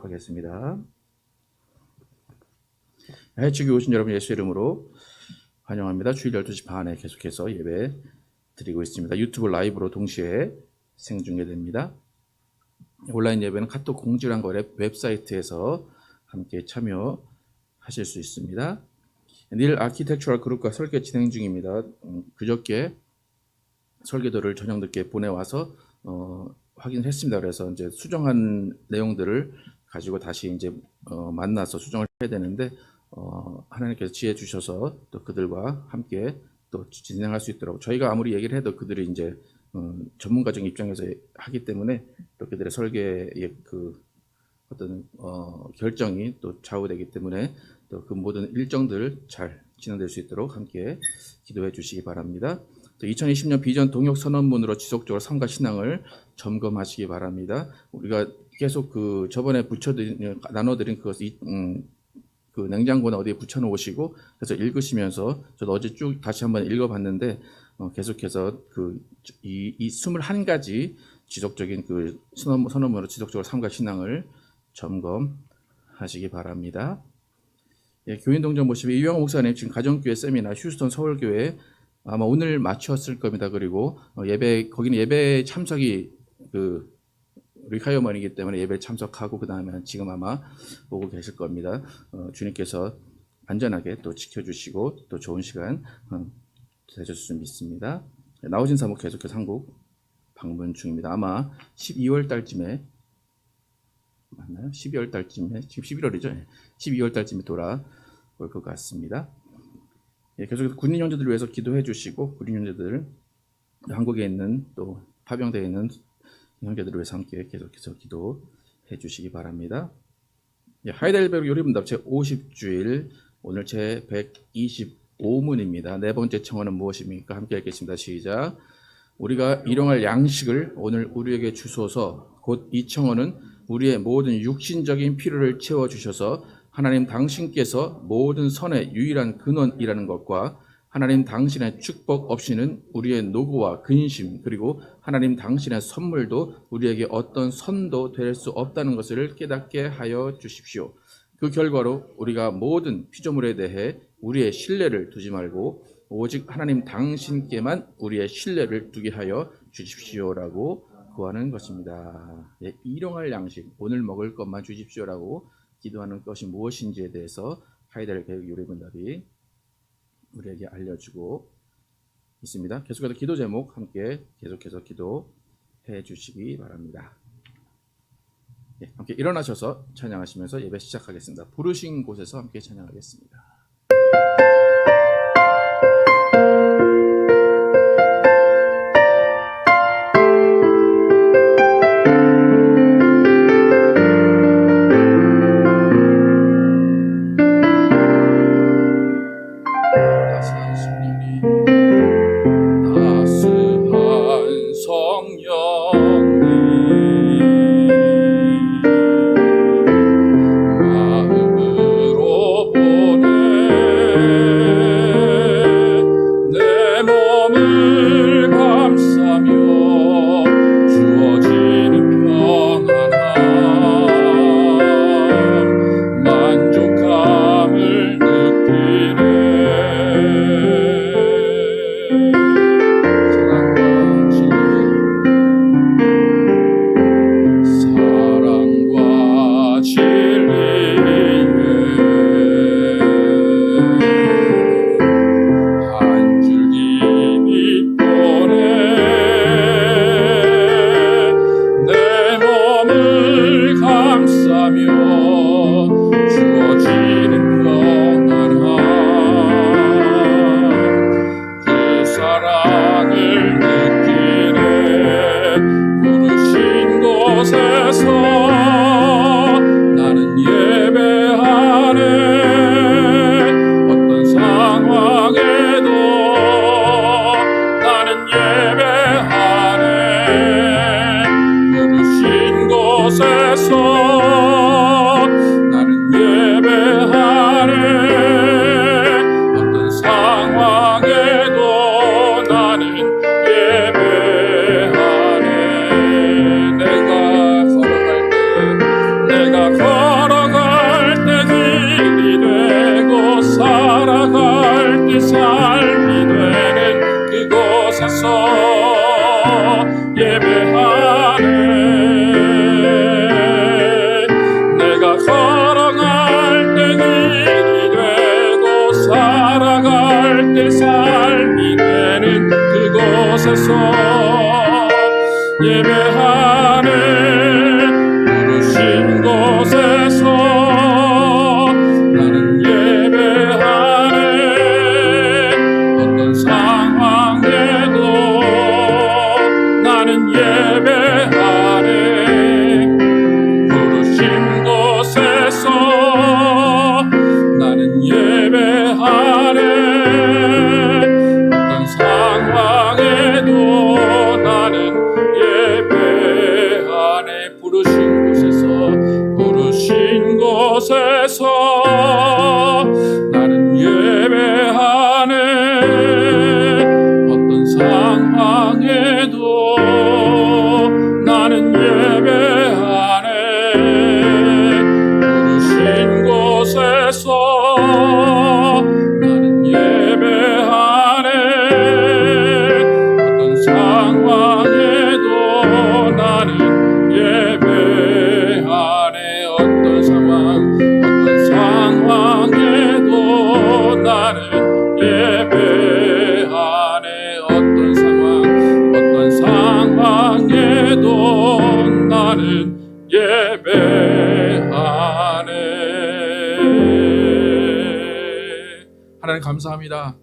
하겠습니다. 해치기 오신 여러분 예수 이름으로 환영합니다. 주일 12시 반에 계속해서 예배 드리고 있습니다. 유튜브 라이브로 동시에 생중계됩니다. 온라인 예배는 카톡 공지란 거래 웹사이트에서 함께 참여하실 수 있습니다. 닐 아키텍처럴 그룹과 설계 진행 중입니다. 그저께 설계도를 저녁 늦게 보내와서 확인했습니다. 그래서 이제 수정한 내용들을 가지고 다시 이제 만나서 수정을 해야 되는데 하나님께서 지혜 주셔서 또 그들과 함께 또 진행할 수 있도록 저희가 아무리 얘기를 해도 그들이 이제 전문가적 입장에서 하기 때문에 또 그들의 설계의 그 어떤 결정이 또 좌우되기 때문에 또 그 모든 일정들 잘 진행될 수 있도록 함께 기도해 주시기 바랍니다. 2020년 비전 동역 선언문으로 지속적으로 삶과 신앙을 점검하시기 바랍니다. 우리가 계속 그 저번에 나눠드린 그것을 그 냉장고나 어디에 붙여놓으시고 그래서 읽으시면서 저도 어제 쭉 다시 한번 읽어봤는데 계속해서 이 21가지 지속적인 그 선언문으로 지속적으로 삶과 신앙을 점검하시기 바랍니다. 예, 교인 동정 모시면 이영호 목사님 지금 가정교회 세미나 휴스턴 서울교회 아마 오늘 마쳤을 겁니다. 그리고 거기는 예배 참석이 그 리카이어먼이기 때문에 예배에 참석하고 그 다음에 지금 아마 보고 계실 겁니다. 주님께서 안전하게 또 지켜주시고 또 좋은 시간 되셨을 줄 믿습니다. 나오진 사모 계속해서 한국 방문 중입니다. 아마 12월 달쯤에 맞나요? 12월 달쯤에 지금 11월이죠. 12월 달쯤에 돌아올 것 같습니다. 예, 계속해서 군인 형제들을 위해서 기도해 주시고 군인 형제들 한국에 있는 또 파병되어 있는 형제들을 위해서 함께 계속해서 기도해 주시기 바랍니다. 예, 하이델베르 요리문답 제 50주일 오늘 제 125문입니다. 네 번째 청어는 무엇입니까? 함께 읽겠습니다. 시작. 우리가 일용할 양식을 오늘 우리에게 주소서. 곧 이 청어는 우리의 모든 육신적인 필요를 채워주셔서 하나님 당신께서 모든 선의 유일한 근원이라는 것과 하나님 당신의 축복 없이는 우리의 노고와 근심 그리고 하나님 당신의 선물도 우리에게 어떤 선도 될 수 없다는 것을 깨닫게 하여 주십시오. 그 결과로 우리가 모든 피조물에 대해 우리의 신뢰를 두지 말고 오직 하나님 당신께만 우리의 신뢰를 두게 하여 주십시오라고 구하는 것입니다. 예, 일용할 양식, 오늘 먹을 것만 주십시오라고 기도하는 것이 무엇인지에 대해서 하이델베르 요리문답이 우리에게 알려주고 있습니다. 계속해서 기도 제목 함께 계속해서 기도해 주시기 바랍니다. 예, 함께 일어나셔서 찬양하시면서 예배 시작하겠습니다. 부르신 곳에서 함께 찬양하겠습니다. 곳에서 곳에서 예배하네. 부르신 곳에서 나는 예배하네. 어떤 상황에도 나는 예배하네. 부르신 곳에서 나는 예배하네. 어떤 상황에도 나는 예배하네. 부르신 곳에서 나는 예배하네. 어떤 상황에도 나는 예배하네. 부르신 곳에서 나는 예배하네. 어떤 상황에도 나는 예배하네. 어떤 상황에도 나는 예배하네. 어떤 상황에도 나는 예배하네. 하나님 감사합니다.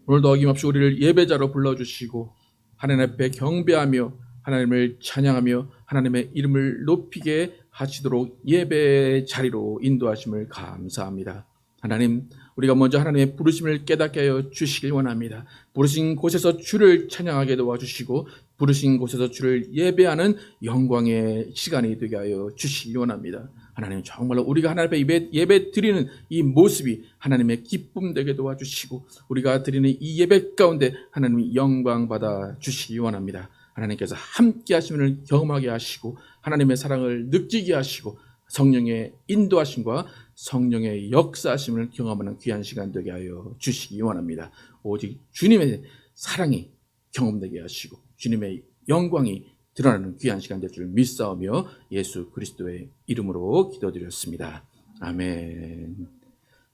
오늘도 어김없이 우리를 예배자로 불러주시고 하나님 앞에 경배하며 하나님을 찬양하며 하나님의 이름을 높이게 하시도록 예배의 자리로 인도하심을 감사합니다. 하나님, 우리가 먼저 하나님의 부르심을 깨닫게 하여 주시길 원합니다. 부르신 곳에서 주를 찬양하게 도와주시고 부르신 곳에서 주를 예배하는 영광의 시간이 되게 하여 주시길 원합니다. 하나님, 정말로 우리가 하나님 앞에 예배 드리는 이 모습이 하나님의 기쁨 되게 도와주시고 우리가 드리는 이 예배 가운데 하나님이 영광 받아 주시기 원합니다. 하나님께서 함께 하심을 경험하게 하시고 하나님의 사랑을 느끼게 하시고 성령의 인도하심과 성령의 역사하심을 경험하는 귀한 시간 되게 하여 주시기 원합니다. 오직 주님의 사랑이 경험되게 하시고 주님의 영광이 드러나는 귀한 시간 될 줄 믿사오며 예수 그리스도의 이름으로 기도드렸습니다. 아멘.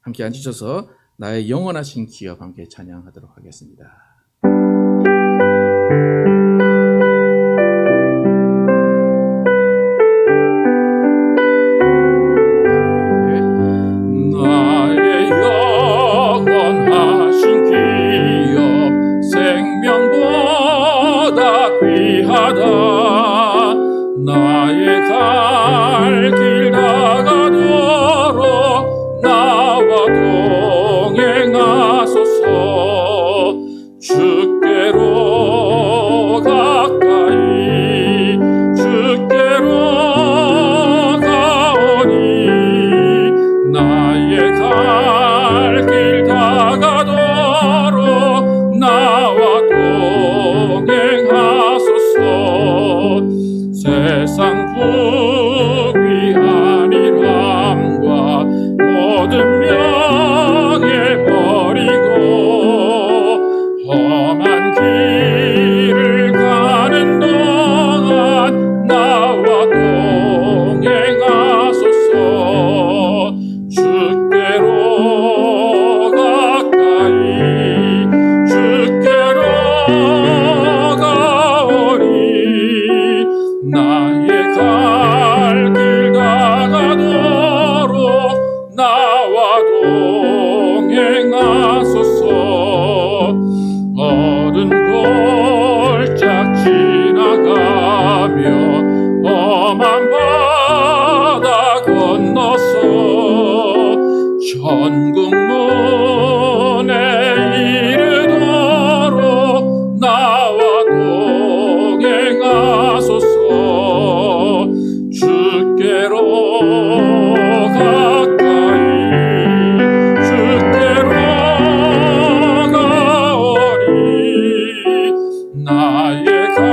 함께 앉으셔서 나의 영원하신 기업 함께 찬양하도록 하겠습니다. 나의 영원하신 기업 생명보다 귀하다. 나의 갈 길 다가도록 나와 동행하소서. 주께로 가까이 주께로 가오니 나의 갈 길 다가도록 나와 동행하소서. 세상 부귀 안일함과 모든 명예 버리고 험한 길을 가는 동안 나와 동행하소서. 주께로 가까이 주께로 가오니 나의 갈 길 다가도록 나와 동행하소서. 어두운 골짝 지나가며 험한 바다 건너서 천국문에 이르도록 나와 동행하소서. 주께로 가까이 주께로 가오니 나의 갈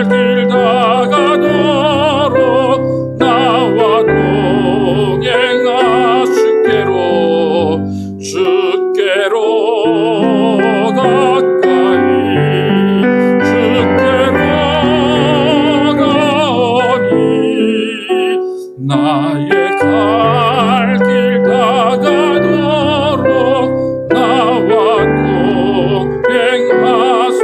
길 다가도록 나와 동행하. 주께로 가까이 주께로 가오니 나의 갈 길 다가도록 나와 동행하소서.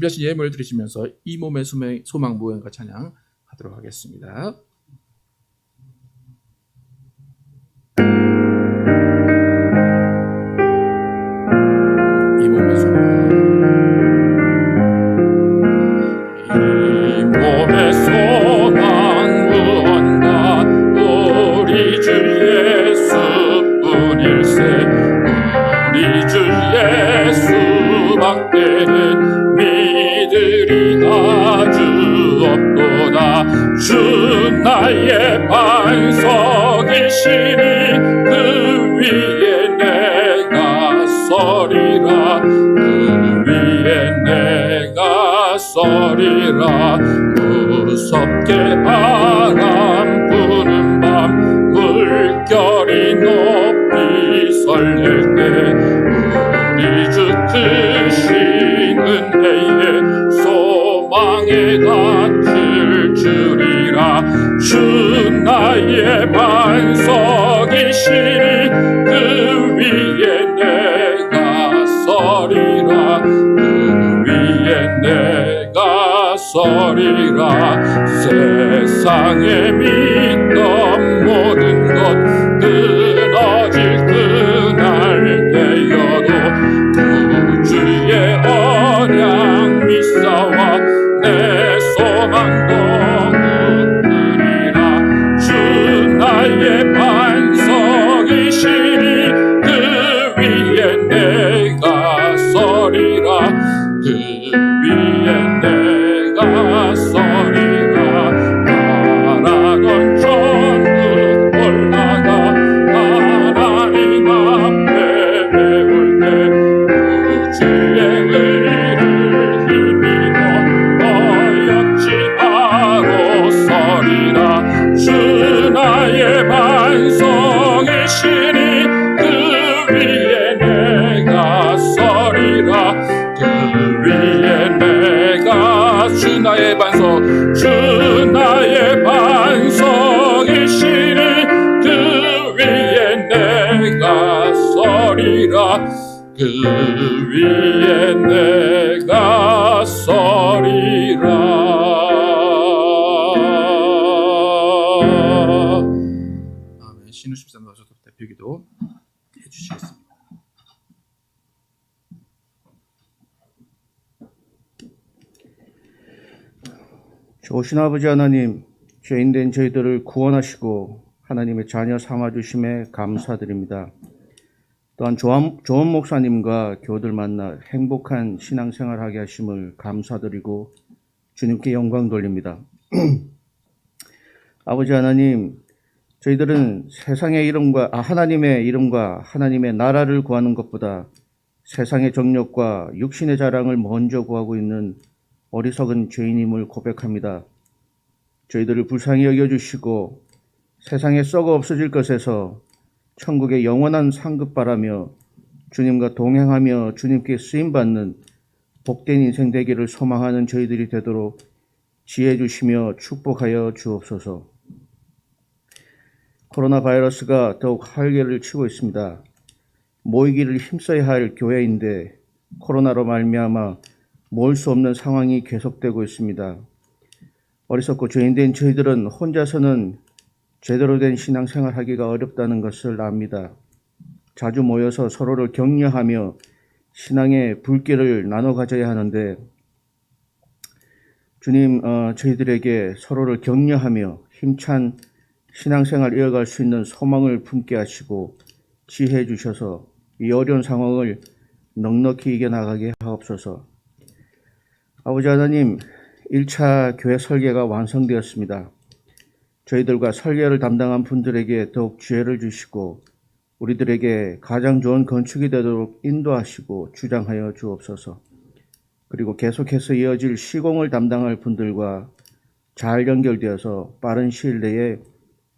준비하신 예물을 드리시면서 이 몸의 소망 무언가 찬양하도록 하겠습니다. 이 몸의 소망, 이 몸의 소망 무언가 우리 주 예수뿐일세. 우리 주 예수밖에는 믿으리 아주 없도다. 주 나의 반석이시니 그 위에 내가 서리라. 그 위에 내가 서리라. 무섭게 바람 부는 밤 물결이 높이 설렐 때 우리 주 크신 은혜에 소망에 닿을 줄이라. 주 나의 반석이시니 그 위에 내가 서리라. 그 위에 내가 서리라. 세상에 믿던 모든 것 끊어질 그날 되어도 구주의 언약 믿사와 내 소망 더욱 크리라. 주 나의 반석이시니 그 위에 내가 서리라. 그 위에 내가 서리라. 바라던 천국 올라가 하나님 앞에 배울 때 구주의 의를 힘입어 어렵지 바로 서리라. 주 나의 반석이시니 그 위에 내가 서리라. 그 위에 내가 주 나의 반석, 주 나의 반석이시니 그 위에 내가 서리라. 그 위에 내가 서리라. 아멘. 신우 13 나오셔서 대표기도 해주시겠습니다. 좋으신 아버지 하나님, 죄인된 저희들을 구원하시고 하나님의 자녀 삼아주심에 감사드립니다. 또한 조원 목사님과 교우들 만나 행복한 신앙생활 하게 하심을 감사드리고 주님께 영광 돌립니다. 아버지 하나님, 저희들은 하나님의 이름과 하나님의 나라를 구하는 것보다 세상의 정욕과 육신의 자랑을 먼저 구하고 있는 어리석은 죄인임을 고백합니다. 저희들을 불쌍히 여겨주시고 세상에 썩어 없어질 것에서 천국의 영원한 상급 바라며 주님과 동행하며 주님께 쓰임받는 복된 인생 되기를 소망하는 저희들이 되도록 지혜 주시며 축복하여 주옵소서. 코로나 바이러스가 더욱 활개를 치고 있습니다. 모이기를 힘써야 할 교회인데 코로나로 말미암아 모을 수 없는 상황이 계속되고 있습니다. 어리석고 죄인된 저희들은 혼자서는 제대로 된 신앙생활 하기가 어렵다는 것을 압니다. 자주 모여서 서로를 격려하며 신앙의 불길을 나눠 가져야 하는데 주님, 저희들에게 서로를 격려하며 힘찬 신앙생활 이어갈 수 있는 소망을 품게 하시고 지혜해 주셔서 이 어려운 상황을 넉넉히 이겨나가게 하옵소서. 아버지 하나님, 1차 교회 설계가 완성되었습니다. 저희들과 설계를 담당한 분들에게 더욱 지혜를 주시고 우리들에게 가장 좋은 건축이 되도록 인도하시고 주장하여 주옵소서. 그리고 계속해서 이어질 시공을 담당할 분들과 잘 연결되어서 빠른 시일 내에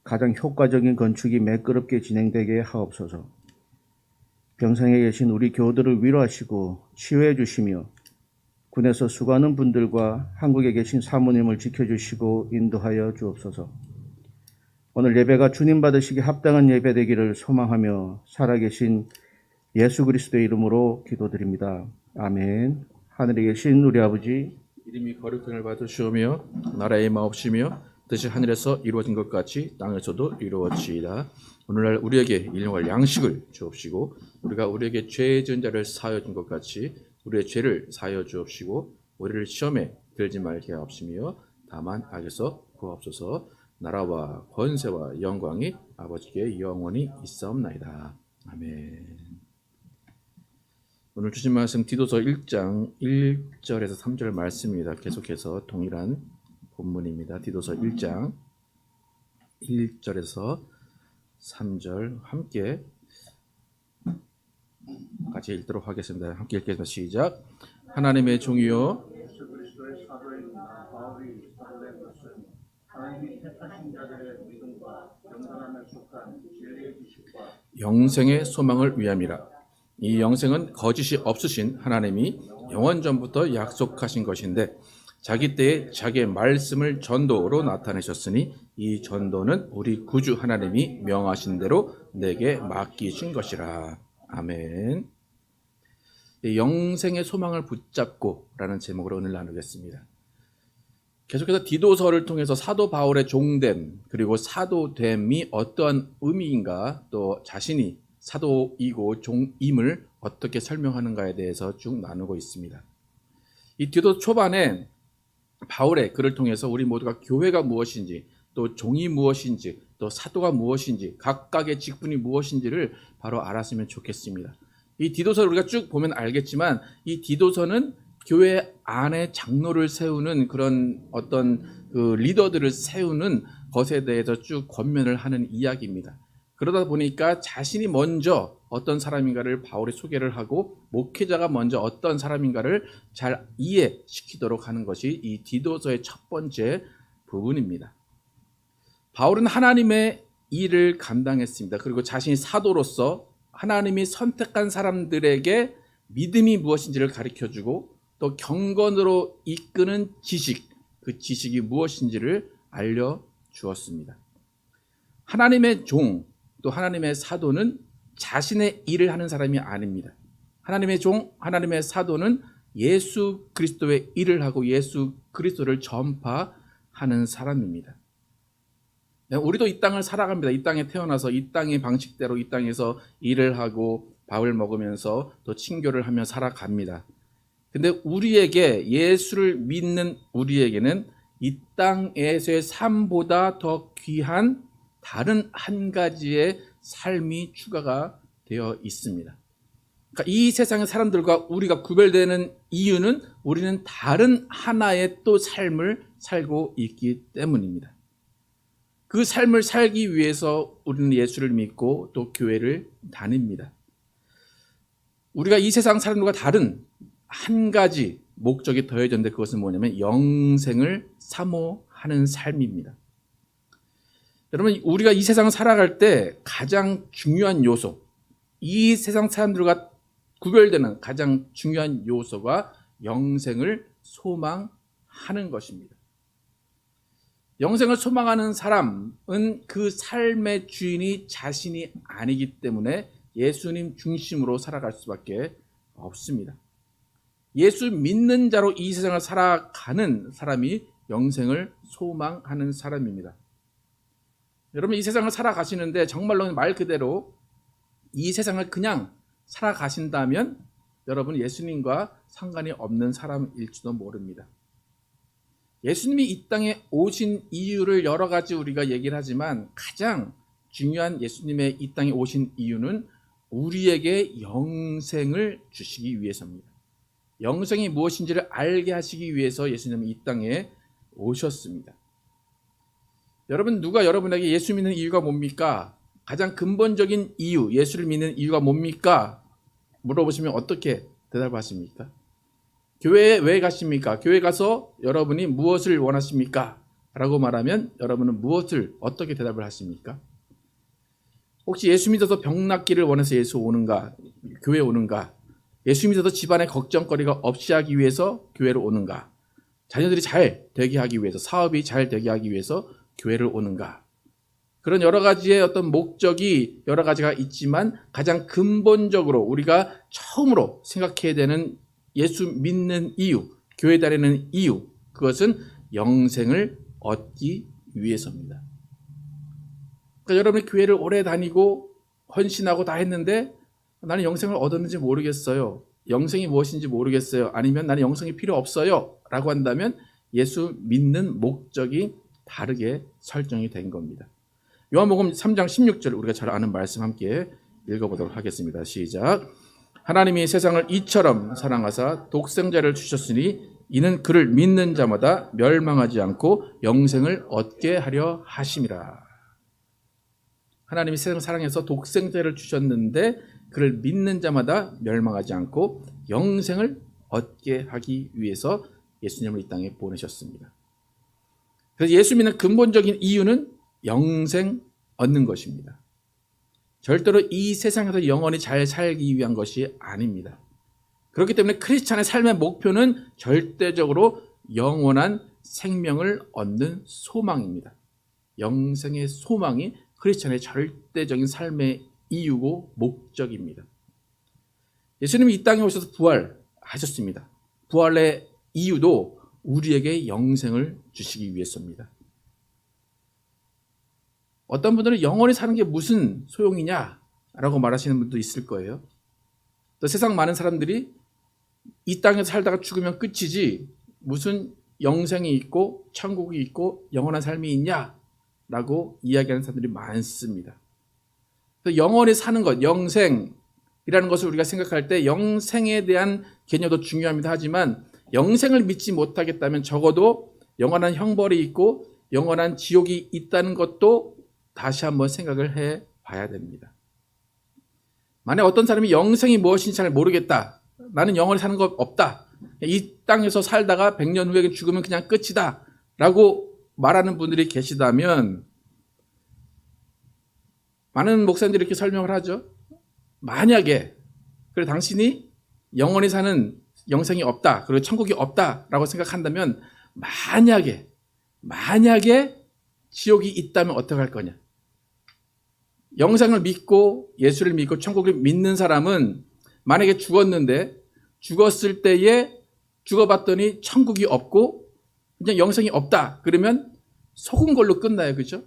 가장 효과적인 건축이 매끄럽게 진행되게 하옵소서. 병상에 계신 우리 교우들을 위로하시고 치유해 주시며 군에서 수고하는 분들과 한국에 계신 사모님을 지켜주시고 인도하여 주옵소서. 오늘 예배가 주님 받으시기 합당한 예배 되기를 소망하며 살아계신 예수 그리스도의 이름으로 기도드립니다. 아멘. 하늘에 계신 우리 아버지, 이름이 거룩함을 받으시오며 나라의 마옵시며 뜻이 하늘에서 이루어진 것 같이 땅에서도 이루어지이다. 오늘날 우리에게 일용할 양식을 주옵시고 우리가 우리에게 죄 지은 자를 사하여 준 것 같이 우리의 죄를 사하여 주옵시고 우리를 시험에 들지 말게 하옵시며 다만 악에서 구하옵소서. 나라와 권세와 영광이 아버지께 영원히 있사옵나이다. 아멘. 오늘 주신 말씀 디도서 1장 1절에서 3절 말씀입니다. 계속해서 동일한 본문입니다. 디도서 1장 1절에서 3절 함께 같이 읽도록 하겠습니다. 함께 읽겠습니다. 시작. 하나님의 종이요 예수 그리스도의 사도입니다. 바울이 사도된 것은 하나님이 택하신 자들의 믿음과 영생함에 속한 진리의 지식과 영생의 소망을 위함이라. 이 영생은 거짓이 없으신 하나님이 영원 전부터 약속하신 것인데 자기 때에 자기의 말씀을 전도로 나타내셨으니 이 전도는 우리 구주 하나님이 명하신 대로 내게 맡기신 것이라. 아멘. 영생의 소망을 붙잡고 라는 제목으로 오늘 나누겠습니다. 계속해서 디도서를 통해서 사도 바울의 종됨 그리고 사도됨이 어떠한 의미인가 또 자신이 사도이고 종임을 어떻게 설명하는가에 대해서 쭉 나누고 있습니다. 이 디도서 초반에 바울의 글을 통해서 우리 모두가 교회가 무엇인지 또 종이 무엇인지 또 사도가 무엇인지 각각의 직분이 무엇인지를 바로 알았으면 좋겠습니다. 이 디도서를 우리가 쭉 보면 알겠지만 이 디도서는 교회 안에 장로를 세우는 그런 어떤 그 리더들을 세우는 것에 대해서 쭉 권면을 하는 이야기입니다. 그러다 보니까 자신이 먼저 어떤 사람인가를 바울이 소개를 하고 목회자가 먼저 어떤 사람인가를 잘 이해시키도록 하는 것이 이 디도서의 첫 번째 부분입니다. 바울은 하나님의 일을 감당했습니다. 그리고 자신이 사도로서 하나님이 선택한 사람들에게 믿음이 무엇인지를 가르쳐주고 또 경건으로 이끄는 지식, 그 지식이 무엇인지를 알려주었습니다. 하나님의 종, 또 하나님의 사도는 자신의 일을 하는 사람이 아닙니다. 하나님의 종, 하나님의 사도는 예수 그리스도의 일을 하고 예수 그리스도를 전파하는 사람입니다. 우리도 이 땅을 살아갑니다. 이 땅에 태어나서 이 땅의 방식대로 이 땅에서 일을 하고 밥을 먹으면서 또 친교를 하며 살아갑니다. 근데 우리에게 예수를 믿는 우리에게는 이 땅에서의 삶보다 더 귀한 다른 한 가지의 삶이 추가가 되어 있습니다. 그러니까 이 세상의 사람들과 우리가 구별되는 이유는 우리는 다른 하나의 또 삶을 살고 있기 때문입니다. 그 삶을 살기 위해서 우리는 예수를 믿고 또 교회를 다닙니다. 우리가 이 세상 사람들과 다른 한 가지 목적이 더해졌는데 그것은 뭐냐면 영생을 사모하는 삶입니다. 여러분, 우리가 이 세상을 살아갈 때 가장 중요한 요소, 이 세상 사람들과 구별되는 가장 중요한 요소가 영생을 소망하는 것입니다. 영생을 소망하는 사람은 그 삶의 주인이 자신이 아니기 때문에 예수님 중심으로 살아갈 수밖에 없습니다. 예수 믿는 자로 이 세상을 살아가는 사람이 영생을 소망하는 사람입니다. 여러분, 이 세상을 살아가시는데 정말로 말 그대로 이 세상을 그냥 살아가신다면 여러분 예수님과 상관이 없는 사람일지도 모릅니다. 예수님이 이 땅에 오신 이유를 여러 가지 우리가 얘기를 하지만 가장 중요한 예수님의 이 땅에 오신 이유는 우리에게 영생을 주시기 위해서입니다. 영생이 무엇인지를 알게 하시기 위해서 예수님이 이 땅에 오셨습니다. 여러분, 누가 여러분에게 예수 믿는 이유가 뭡니까? 가장 근본적인 이유, 예수를 믿는 이유가 뭡니까? 물어보시면 어떻게 대답하십니까? 교회에 왜 가십니까? 교회 가서 여러분이 무엇을 원하십니까? 라고 말하면 여러분은 무엇을 어떻게 대답을 하십니까? 혹시 예수 믿어서 병 낫기를 원해서 예수 오는가? 교회 오는가? 예수 믿어서 집안에 걱정거리가 없이 하기 위해서 교회로 오는가? 자녀들이 잘 되게 하기 위해서, 사업이 잘 되게 하기 위해서 교회를 오는가? 그런 여러 가지의 어떤 목적이 여러 가지가 있지만 가장 근본적으로 우리가 처음으로 생각해야 되는 예수 믿는 이유, 교회 다니는 이유, 그것은 영생을 얻기 위해서입니다. 그러니까 여러분이 교회를 오래 다니고 헌신하고 다 했는데 나는 영생을 얻었는지 모르겠어요. 영생이 무엇인지 모르겠어요. 아니면 나는 영생이 필요 없어요. 라고 한다면 예수 믿는 목적이 다르게 설정이 된 겁니다. 요한복음 3장 16절 우리가 잘 아는 말씀 함께 읽어보도록 하겠습니다. 시작. 하나님이 세상을 이처럼 사랑하사 독생자를 주셨으니 이는 그를 믿는 자마다 멸망하지 않고 영생을 얻게 하려 하심이라. 하나님이 세상을 사랑해서 독생자를 주셨는데 그를 믿는 자마다 멸망하지 않고 영생을 얻게 하기 위해서 예수님을 이 땅에 보내셨습니다. 그래서 예수 믿는 근본적인 이유는 영생 얻는 것입니다. 절대로 이 세상에서 영원히 잘 살기 위한 것이 아닙니다. 그렇기 때문에 크리스찬의 삶의 목표는 절대적으로 영원한 생명을 얻는 소망입니다. 영생의 소망이 크리스찬의 절대적인 삶의 이유고 목적입니다. 예수님이 이 땅에 오셔서 부활하셨습니다. 부활의 이유도 우리에게 영생을 주시기 위해서입니다. 어떤 분들은 영원히 사는 게 무슨 소용이냐라고 말하시는 분도 있을 거예요. 또 세상 많은 사람들이 이 땅에서 살다가 죽으면 끝이지 무슨 영생이 있고 천국이 있고 영원한 삶이 있냐라고 이야기하는 사람들이 많습니다. 그래서 영원히 사는 것, 영생이라는 것을 우리가 생각할 때 영생에 대한 개념도 중요합니다. 하지만 영생을 믿지 못하겠다면 적어도 영원한 형벌이 있고 영원한 지옥이 있다는 것도 다시 한번 생각을 해 봐야 됩니다. 만약 어떤 사람이 영생이 무엇인지 잘 모르겠다. 나는 영원히 사는 것 없다. 이 땅에서 살다가 100년 후에 죽으면 그냥 끝이다. 라고 말하는 분들이 계시다면 많은 목사님들이 이렇게 설명을 하죠. 만약에 그래 당신이 영원히 사는 영생이 없다. 그리고 천국이 없다라고 생각한다면 만약에 지옥이 있다면 어떻게 할 거냐? 영생을 믿고 예수를 믿고 천국을 믿는 사람은 만약에 죽었을 때에 죽어봤더니 천국이 없고 그냥 영생이 없다. 그러면 속은 걸로 끝나요. 그죠?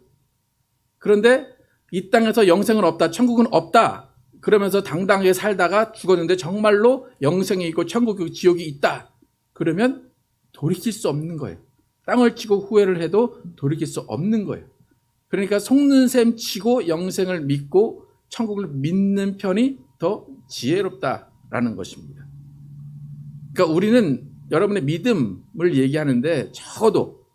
그런데 이 땅에서 영생은 없다. 천국은 없다. 그러면서 당당하게 살다가 죽었는데 정말로 영생이 있고 천국이 지옥이 있다. 그러면 돌이킬 수 없는 거예요. 땅을 치고 후회를 해도 돌이킬 수 없는 거예요. 그러니까 속는 셈 치고 영생을 믿고 천국을 믿는 편이 더 지혜롭다라는 것입니다. 그러니까 우리는 여러분의 믿음을 얘기하는데 적어도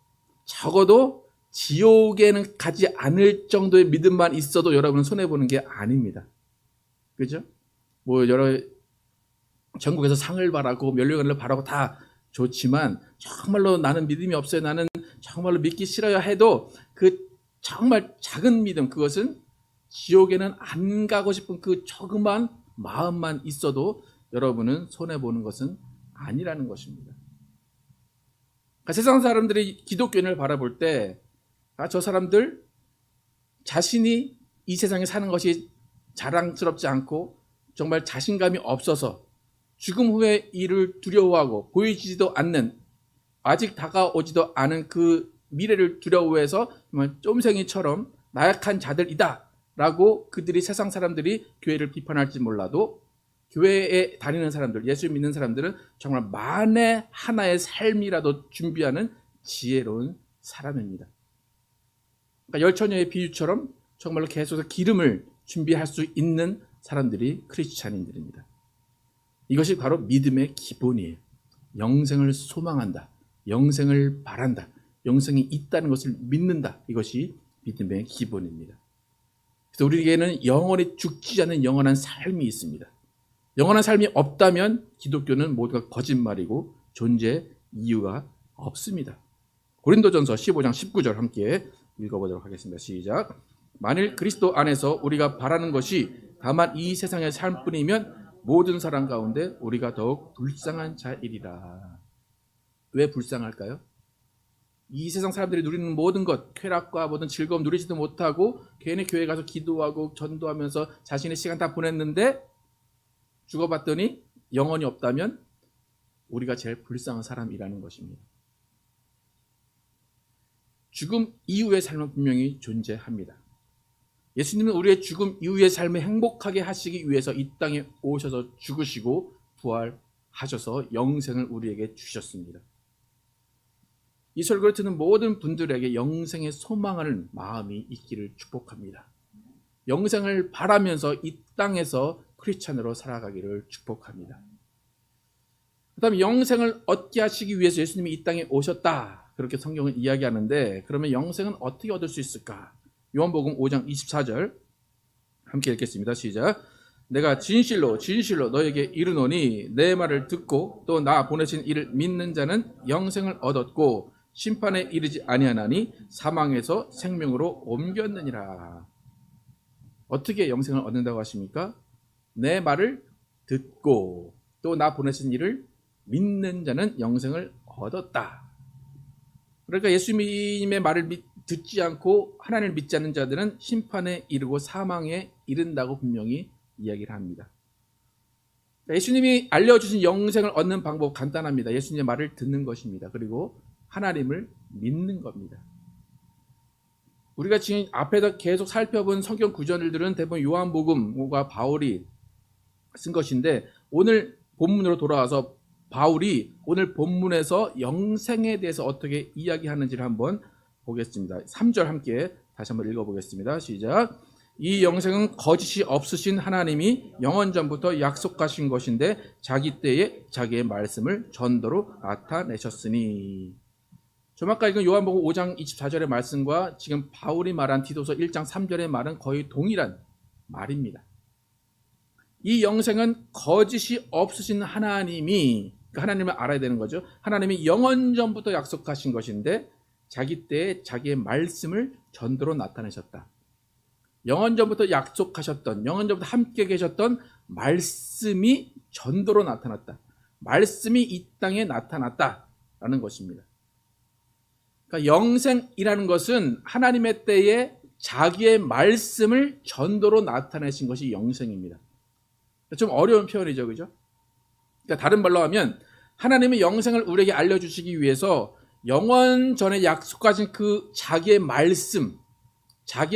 지옥에는 가지 않을 정도의 믿음만 있어도 여러분은 손해보는 게 아닙니다. 그죠? 뭐 전국에서 상을 바라고 면류관을 바라고 다 좋지만 정말로 나는 믿음이 없어요. 나는 정말로 믿기 싫어요 해도 그 정말 작은 믿음, 그것은 지옥에는 안 가고 싶은 그 조그만 마음만 있어도 여러분은 손해보는 것은 아니라는 것입니다. 그러니까 세상 사람들이 기독교인을 바라볼 때 저 사람들 자신이 이 세상에 사는 것이 자랑스럽지 않고 정말 자신감이 없어서 죽음 후의 일을 두려워하고 보이지도 않는 아직 다가오지도 않은 그 미래를 두려워해서 정말 쫌생이처럼 나약한 자들이다 라고 그들이 세상 사람들이 교회를 비판할지 몰라도 교회에 다니는 사람들, 예수 믿는 사람들은 정말 만에 하나의 삶이라도 준비하는 지혜로운 사람입니다. 그러니까 열처녀의 비유처럼 정말로 계속해서 기름을 준비할 수 있는 사람들이 크리스찬인들입니다. 이것이 바로 믿음의 기본이에요. 영생을 소망한다. 영생을 바란다. 영생이 있다는 것을 믿는다. 이것이 믿음의 기본입니다. 그래서 우리에게는 영원히 죽지 않는 영원한 삶이 있습니다. 영원한 삶이 없다면 기독교는 모두가 거짓말이고 존재 이유가 없습니다. 고린도전서 15장 19절 함께 읽어보도록 하겠습니다. 시작. 만일 그리스도 안에서 우리가 바라는 것이 다만 이 세상의 삶뿐이면 모든 사람 가운데 우리가 더욱 불쌍한 자이리라. 왜 불쌍할까요? 이 세상 사람들이 누리는 모든 것, 쾌락과 모든 즐거움 누리지도 못하고 괜히 교회 가서 기도하고 전도하면서 자신의 시간 다 보냈는데 죽어봤더니 영혼이 없다면 우리가 제일 불쌍한 사람이라는 것입니다. 죽음 이후의 삶은 분명히 존재합니다. 예수님은 우리의 죽음 이후의 삶을 행복하게 하시기 위해서 이 땅에 오셔서 죽으시고 부활하셔서 영생을 우리에게 주셨습니다. 이 설교를 듣는 모든 분들에게 영생의 소망하는 마음이 있기를 축복합니다. 영생을 바라면서 이 땅에서 크리스찬으로 살아가기를 축복합니다. 그 다음에 영생을 얻게 하시기 위해서 예수님이 이 땅에 오셨다, 그렇게 성경은 이야기하는데, 그러면 영생은 어떻게 얻을 수 있을까? 요한복음 5장 24절 함께 읽겠습니다. 시작. 내가 진실로 진실로 너에게 이르노니 내 말을 듣고 또 나 보내신 이를 믿는 자는 영생을 얻었고 심판에 이르지 아니하나니 사망에서 생명으로 옮겼느니라. 어떻게 영생을 얻는다고 하십니까? 내 말을 듣고 또 나 보내신 이를 믿는 자는 영생을 얻었다. 그러니까 예수님의 말을 듣지 않고 하나님을 믿지 않는 자들은 심판에 이르고 사망에 이른다고 분명히 이야기를 합니다. 예수님이 알려주신 영생을 얻는 방법 간단합니다. 예수님의 말을 듣는 것입니다. 그리고 하나님을 믿는 겁니다. 우리가 지금 앞에서 계속 살펴본 성경 구절들은 대부분 요한복음과 바울이 쓴 것인데, 오늘 본문으로 돌아와서 바울이 오늘 본문에서 영생에 대해서 어떻게 이야기하는지를 한번 보겠습니다. 3절 함께 다시 한번 읽어보겠습니다. 시작. 이 영생은 거짓이 없으신 하나님이 영원 전부터 약속하신 것인데 자기 때에 자기의 말씀을 전도로 나타내셨으니. 좀 아까 읽은 요한복음 5장 24절의 말씀과 지금 바울이 말한 디도서 1장 3절의 말은 거의 동일한 말입니다. 이 영생은 거짓이 없으신 하나님이, 그러니까 하나님을 알아야 되는 거죠. 하나님이 영원 전부터 약속하신 것인데 자기 때에 자기의 말씀을 전도로 나타내셨다. 영원 전부터 약속하셨던, 영원 전부터 함께 계셨던 말씀이 전도로 나타났다. 말씀이 이 땅에 나타났다라는 것입니다. 그러니까 영생이라는 것은 하나님의 때에 자기의 말씀을 전도로 나타내신 것이 영생입니다. 좀 어려운 표현이죠, 그죠? 그러니까 다른 말로 하면 하나님의 영생을 우리에게 알려주시기 위해서 영원 전에 약속하신 그 자기의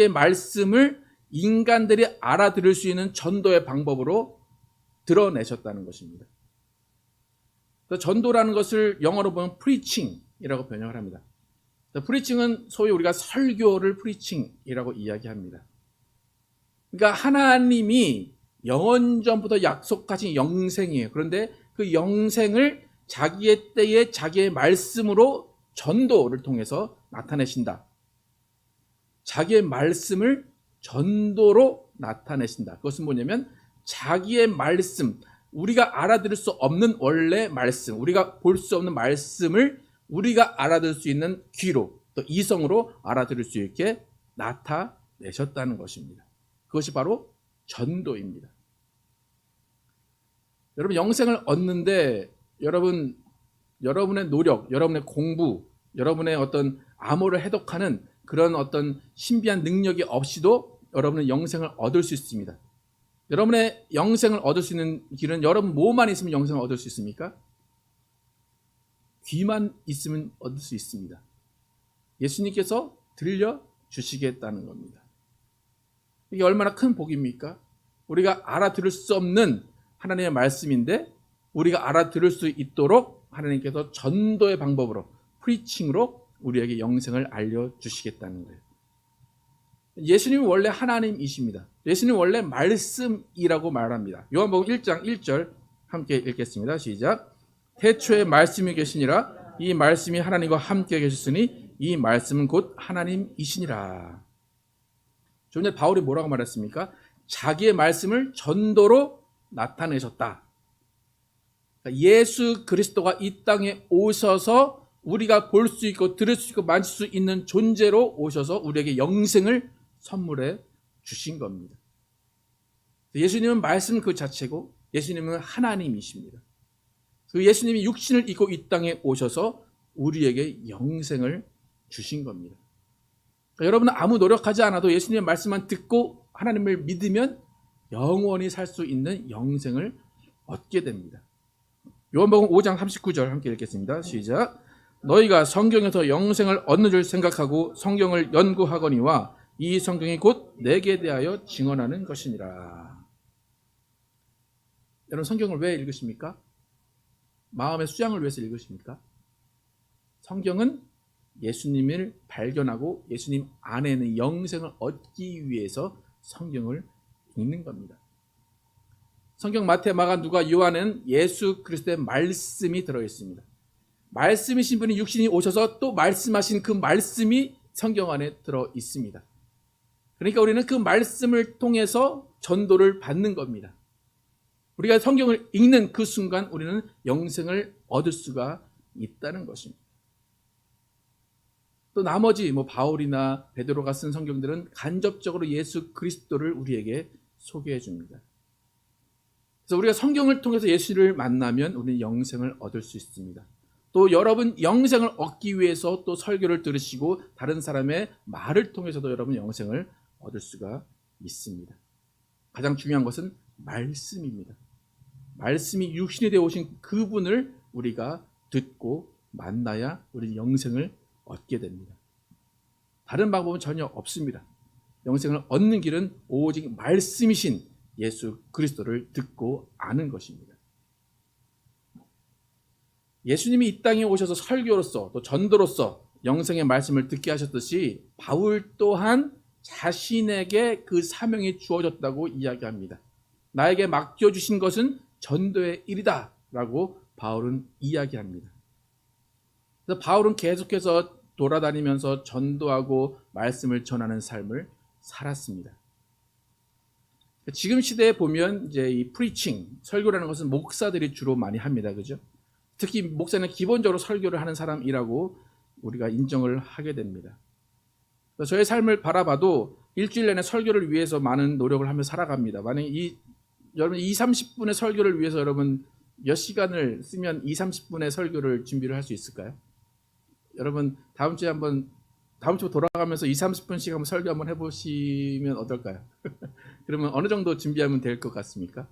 말씀을 인간들이 알아들을 수 있는 전도의 방법으로 드러내셨다는 것입니다. 전도라는 것을 영어로 보면 preaching이라고 번역을 합니다. 프리칭은 소위 우리가 설교를 프리칭이라고 이야기합니다. 그러니까 하나님이 영원 전부터 약속하신 영생이에요. 그런데 그 영생을 자기의 때에 자기의 말씀으로 전도를 통해서 나타내신다. 자기의 말씀을 전도로 나타내신다. 그것은 뭐냐면 자기의 말씀, 우리가 알아들을 수 없는 원래 말씀, 우리가 볼 수 없는 말씀을 우리가 알아들을 수 있는 귀로, 또 이성으로 알아들을 수 있게 나타내셨다는 것입니다. 그것이 바로 전도입니다. 여러분, 영생을 얻는데 여러분의 노력, 여러분의 공부, 여러분의 어떤 암호를 해독하는 그런 어떤 신비한 능력이 없이도 여러분은 영생을 얻을 수 있습니다. 여러분의 영생을 얻을 수 있는 길은 여러분 뭐만 있으면 영생을 얻을 수 있습니까? 귀만 있으면 얻을 수 있습니다. 예수님께서 들려주시겠다는 겁니다. 이게 얼마나 큰 복입니까? 우리가 알아들을 수 없는 하나님의 말씀인데 우리가 알아들을 수 있도록 하나님께서 전도의 방법으로, 프리칭으로 우리에게 영생을 알려주시겠다는 거예요. 예수님은 원래 하나님이십니다. 예수님은 원래 말씀이라고 말합니다. 요한복음 1장 1절 함께 읽겠습니다. 시작. 태초에 말씀이 계시니라. 이 말씀이 하나님과 함께 계셨으니 이 말씀은 곧 하나님이시니라. 좀 전에 바울이 뭐라고 말했습니까? 자기의 말씀을 전도로 나타내셨다. 그러니까 예수 그리스도가 이 땅에 오셔서 우리가 볼 수 있고 들을 수 있고 만질 수 있는 존재로 오셔서 우리에게 영생을 선물해 주신 겁니다. 예수님은 말씀 그 자체고 예수님은 하나님이십니다. 그 예수님이 육신을 입고 이 땅에 오셔서 우리에게 영생을 주신 겁니다. 그러니까 여러분은 아무 노력하지 않아도 예수님의 말씀만 듣고 하나님을 믿으면 영원히 살 수 있는 영생을 얻게 됩니다. 요한복음 5장 39절 함께 읽겠습니다. 시작. 너희가 성경에서 영생을 얻는 줄 생각하고 성경을 연구하거니와 이 성경이 곧 내게 대하여 증언하는 것이니라. 여러분 성경을 왜 읽으십니까? 마음의 수양을 위해서 읽으십니까? 성경은 예수님을 발견하고 예수님 안에 있는 영생을 얻기 위해서 성경을 읽는 겁니다. 성경 마태, 마가, 누가, 요한은 예수 그리스도의 말씀이 들어있습니다. 말씀이신 분이 육신이 오셔서 또 말씀하신 그 말씀이 성경 안에 들어 있습니다. 그러니까 우리는 그 말씀을 통해서 전도를 받는 겁니다. 우리가 성경을 읽는 그 순간 우리는 영생을 얻을 수가 있다는 것입니다. 또 나머지 바울이나 베드로가 쓴 성경들은 간접적으로 예수 그리스도를 우리에게 소개해 줍니다. 그래서 우리가 성경을 통해서 예수를 만나면 우리는 영생을 얻을 수 있습니다. 또 여러분 영생을 얻기 위해서 또 설교를 들으시고 다른 사람의 말을 통해서도 여러분 영생을 얻을 수가 있습니다. 가장 중요한 것은 말씀입니다. 말씀이 육신이 되어 오신 그분을 우리가 듣고 만나야 우리는 영생을 얻게 됩니다. 다른 방법은 전혀 없습니다. 영생을 얻는 길은 오직 말씀이신 예수 그리스도를 듣고 아는 것입니다. 예수님이 이 땅에 오셔서 설교로서 또 전도로서 영생의 말씀을 듣게 하셨듯이 바울 또한 자신에게 그 사명이 주어졌다고 이야기합니다. 나에게 맡겨주신 것은 전도의 일이다 라고 바울은 이야기합니다. 그래서 바울은 계속해서 돌아다니면서 전도하고 말씀을 전하는 삶을 살았습니다. 지금 시대에 보면 이제 이 프리칭, 설교라는 것은 목사들이 주로 많이 합니다. 그죠? 특히 목사는 기본적으로 설교를 하는 사람이라고 우리가 인정을 하게 됩니다. 저의 삶을 바라봐도 일주일 내내 설교를 위해서 많은 노력을 하며 살아갑니다. 만약에 여러분 30분의 설교를 위해서 여러분 몇 시간을 쓰면 30분의 설교를 준비를 할 수 있을까요? 여러분 다음 주에 돌아가면서 30분씩 한번 설교 한번 해보시면 어떨까요? 그러면 어느 정도 준비하면 될 것 같습니까?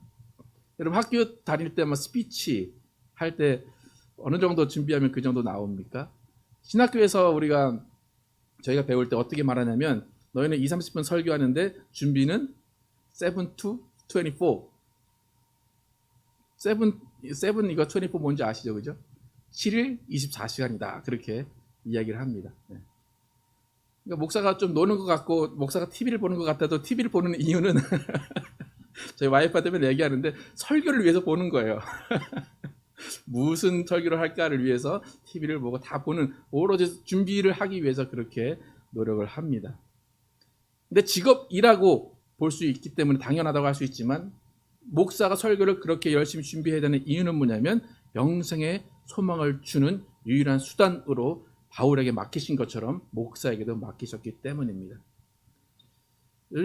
여러분 학교 다닐 때 스피치 할 때 어느 정도 준비하면 그 정도 나옵니까? 신학교에서 저희가 배울 때 어떻게 말하냐면 너희는 30분 설교하는데 준비는 7 to 24. 7 이거 24 뭔지 아시죠? 그죠? 7일 24시간이다. 그렇게 이야기를 합니다. 네. 그러니까 목사가 좀 노는 것 같고 목사가 TV를 보는 것 같아도 TV를 보는 이유는 저희 와이프한테 맨날 얘기하는데 설교를 위해서 보는 거예요. 무슨 설교를 할까를 위해서 TV를 보고 다 보는 오로지 준비를 하기 위해서 그렇게 노력을 합니다. 근데 직업이라고 볼 수 있기 때문에 당연하다고 할 수 있지만 목사가 설교를 그렇게 열심히 준비해야 되는 이유는 뭐냐면 영생의 소망을 주는 유일한 수단으로 바울에게 맡기신 것처럼 목사에게도 맡기셨기 때문입니다.